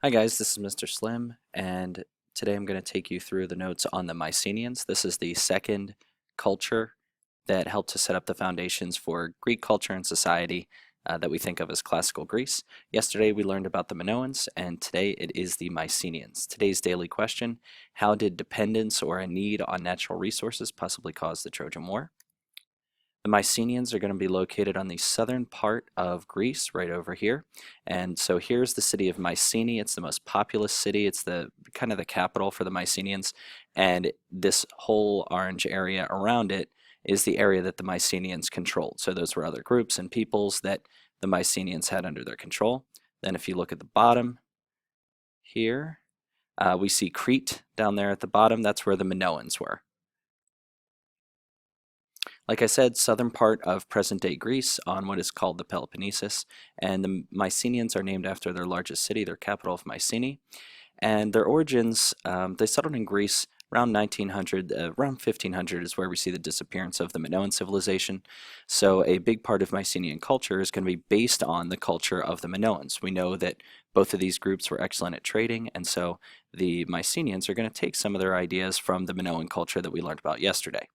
Hi guys, this is Mr. Slim, and today I'm going to take you through the notes on the Mycenaeans. This is the second culture that helped to set up the foundations for Greek culture and society that we think of as classical Greece. Yesterday we learned about the Minoans, and today it is the Mycenaeans. Today's daily question: how did dependence or a need on natural resources possibly cause the Trojan War? The Mycenaeans are going to be located on the southern part of Greece, right over here. And so here's the city of Mycenae. It's the most populous city. It's the kind of the capital for the Mycenaeans. And this whole orange area around it is the area that the Mycenaeans controlled. So those were other groups and peoples that the Mycenaeans had under their control. Then if you look at the bottom here, we see Crete down there at the bottom. That's where the Minoans were. Like I said, southern part of present-day Greece on what is called the Peloponnesus, and the Mycenaeans are named after their largest city, their capital of Mycenae. And their origins, they settled in Greece around 1900, around 1500 is where we see the disappearance of the Minoan civilization. So a big part of Mycenaean culture is going to be based on the culture of the Minoans. We know that both of these groups were excellent at trading, and so the Mycenaeans are going to take some of their ideas from the Minoan culture that we learned about yesterday.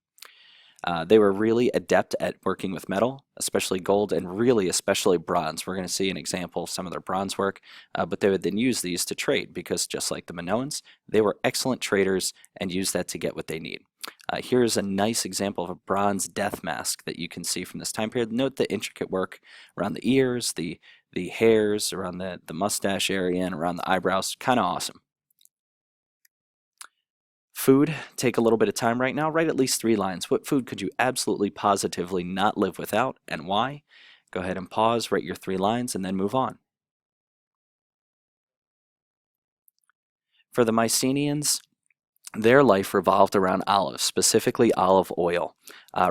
They were really adept at working with metal, especially gold and really especially bronze. We're going to see an example of some of their bronze work, but they would then use these to trade because just like the Minoans, they were excellent traders and used that to get what they need. Here's a nice example of a bronze death mask that you can see from this time period. Note the intricate work around the ears, the hairs, around the mustache area, and around the eyebrows. Kind of awesome. Food, take a little bit of time right now. Write at least 3 lines. What food could you absolutely positively not live without and why? Go ahead and pause, write your 3 lines, and then move on. For the Mycenaeans, their life revolved around olives, specifically olive oil.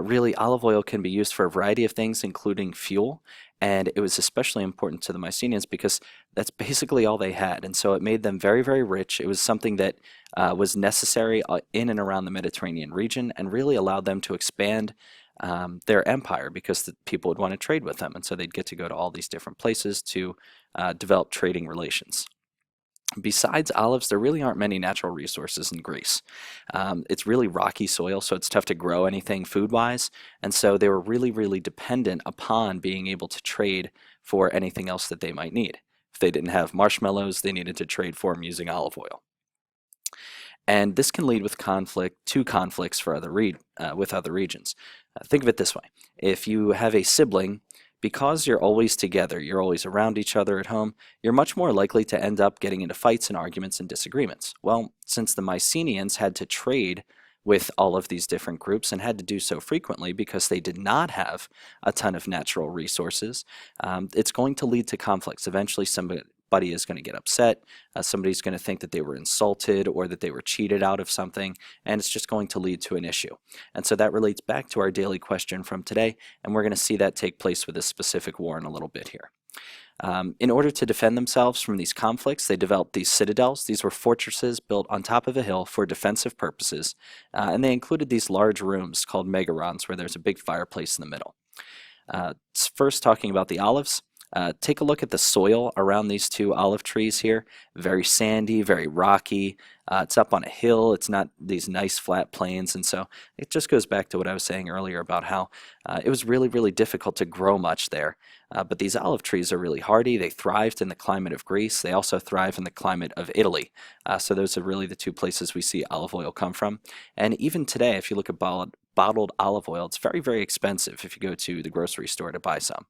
Really, olive oil can be used for a variety of things, including fuel, and it was especially important to the Mycenaeans because that's basically all they had, and so it made them very, very rich. It was something that was necessary in and around the Mediterranean region and really allowed them to expand their empire because the people would want to trade with them, and so they'd get to go to all these different places to develop trading relations. Besides olives, there really aren't many natural resources in Greece. It's really rocky soil, so it's tough to grow anything food-wise, and so they were really, really dependent upon being able to trade for anything else that they might need. If they didn't have marshmallows, they needed to trade for them using olive oil. And this can lead with conflicts for with other regions. Think of it this way. If you have a sibling, because you're always together, you're always around each other at home, you're much more likely to end up getting into fights and arguments and disagreements. Well, since the Mycenaeans had to trade with all of these different groups and had to do so frequently because they did not have a ton of natural resources, it's going to lead to conflicts. Eventually, somebody is going to get upset, somebody's going to think that they were insulted or that they were cheated out of something, and it's just going to lead to an issue. And so that relates back to our daily question from today, and we're going to see that take place with this specific war in a little bit here. In order to defend themselves from these conflicts, they developed these citadels. These were fortresses built on top of a hill for defensive purposes, and they included these large rooms called megarons where there's a big fireplace in the middle. First, talking about the olives. Take a look at the soil around these 2 olive trees here. Very sandy, very rocky. It's up on a hill. It's not these nice flat plains, and so it just goes back to what I was saying earlier about how it was really, really difficult to grow much there. But these olive trees are really hardy. They thrived in the climate of Greece. They also thrive in the climate of Italy. So those are really the 2 places we see olive oil come from. And even today, if you look at bottled olive oil, it's very, very expensive if you go to the grocery store to buy some.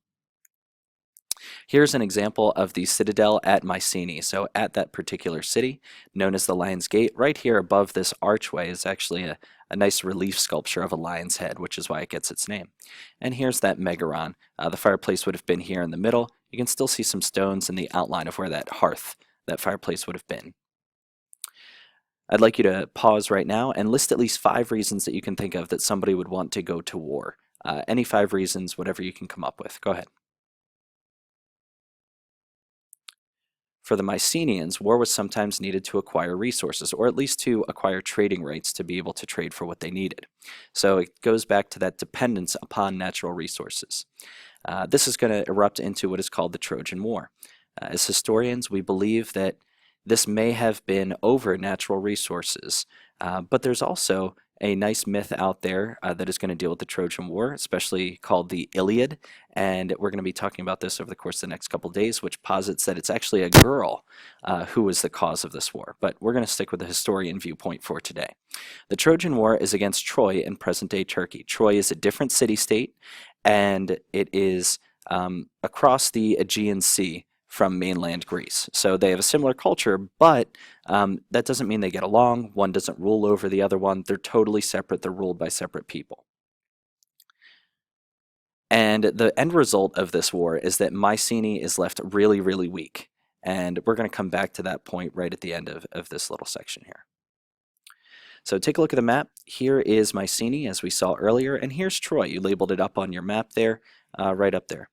Here's an example of the citadel at Mycenae. So at that particular city, known as the Lion's Gate, right here above this archway is actually a nice relief sculpture of a lion's head, which is why it gets its name. And here's that megaron. The fireplace would have been here in the middle. You can still see some stones in the outline of where that hearth, that fireplace would have been. I'd like you to pause right now and list at least 5 reasons that you can think of that somebody would want to go to war. Any 5 reasons, whatever you can come up with. Go ahead. For the Mycenaeans, war was sometimes needed to acquire resources, or at least to acquire trading rights to be able to trade for what they needed. So it goes back to that dependence upon natural resources. This is going to erupt into what is called the Trojan War. As historians, we believe that this may have been over natural resources. But there's also a nice myth out there that is going to deal with the Trojan War, especially called the Iliad. And we're going to be talking about this over the course of the next couple of days, which posits that it's actually a girl who was the cause of this war. But we're going to stick with the historian viewpoint for today. The Trojan War is against Troy in present-day Turkey. Troy is a different city-state, and it is across the Aegean Sea from mainland Greece. So they have a similar culture, but that doesn't mean they get along. One doesn't rule over the other one. They're totally separate. They're ruled by separate people. And the end result of this war is that Mycenae is left really, really weak. And we're going to come back to that point right at the end of this little section here. So take a look at the map. Here is Mycenae, as we saw earlier, and here's Troy. You labeled it up on your map there, right up there.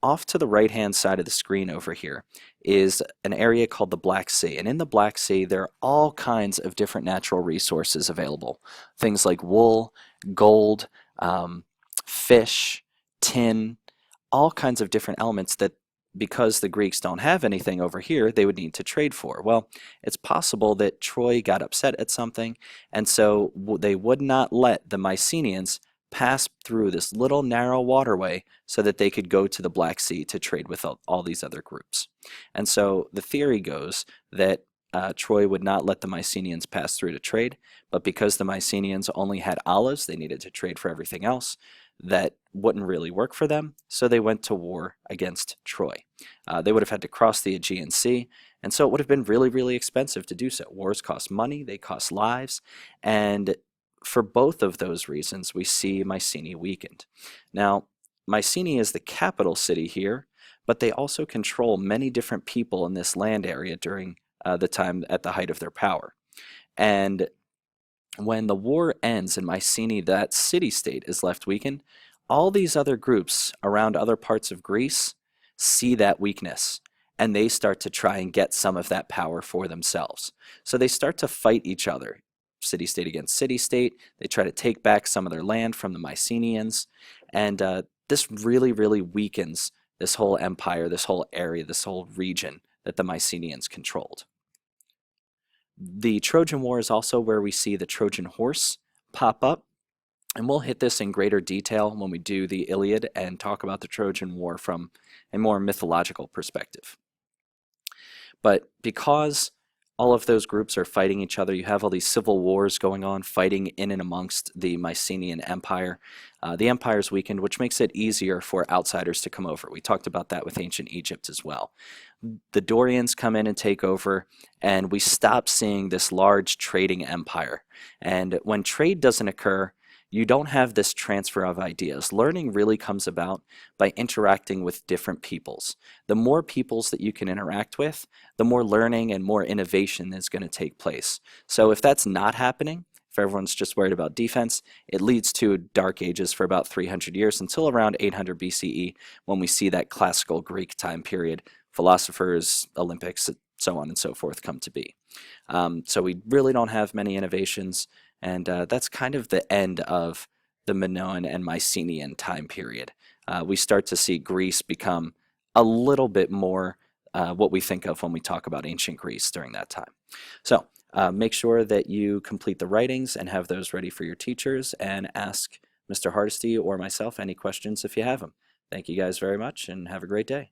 Off to the right-hand side of the screen over here is an area called the Black Sea. And in the Black Sea, there are all kinds of different natural resources available. Things like wool, gold, fish, tin, all kinds of different elements that, because the Greeks don't have anything over here, they would need to trade for. Well, it's possible that Troy got upset at something, and so they would not let the Mycenaeans pass through this little narrow waterway so that they could go to the Black Sea to trade with all these other groups. And so the theory goes that Troy would not let the Mycenaeans pass through to trade, but because the Mycenaeans only had olives, they needed to trade for everything else. That wouldn't really work for them, so they went to war against Troy. They would have had to cross the Aegean Sea, and so it would have been really, really expensive to do so. Wars cost money, they cost lives, and for both of those reasons, we see Mycenae weakened. Now, Mycenae is the capital city here, but they also control many different people in this land area during the time at the height of their power. And when the war ends and Mycenae, that city-state, is left weakened, all these other groups around other parts of Greece see that weakness, and they start to try and get some of that power for themselves. So they start to fight each other, city-state against city-state. They try to take back some of their land from the Mycenaeans, and this really, really weakens this whole empire, this whole area, this whole region that the Mycenaeans controlled. The Trojan War is also where we see the Trojan horse pop up, and we'll hit this in greater detail when we do the Iliad and talk about the Trojan War from a more mythological perspective. But because all of those groups are fighting each other, you have all these civil wars going on, fighting in and amongst the Mycenaean Empire. The empire is weakened, which makes it easier for outsiders to come over. We talked about that with ancient Egypt as well. The Dorians come in and take over, and we stop seeing this large trading empire. And when trade doesn't occur, you don't have this transfer of ideas. Learning really comes about by interacting with different peoples. The more peoples that you can interact with, the more learning and more innovation is going to take place. So if that's not happening, if everyone's just worried about defense, it leads to dark ages for about 300 years until around 800 BCE when we see that classical Greek time period. Philosophers, Olympics, so on and so forth come to be. So we really don't have many innovations. And that's kind of the end of the Minoan and Mycenaean time period. We start to see Greece become a little bit more what we think of when we talk about ancient Greece during that time. So make sure that you complete the writings and have those ready for your teachers, and ask Mr. Hardesty or myself any questions if you have them. Thank you guys very much, and have a great day.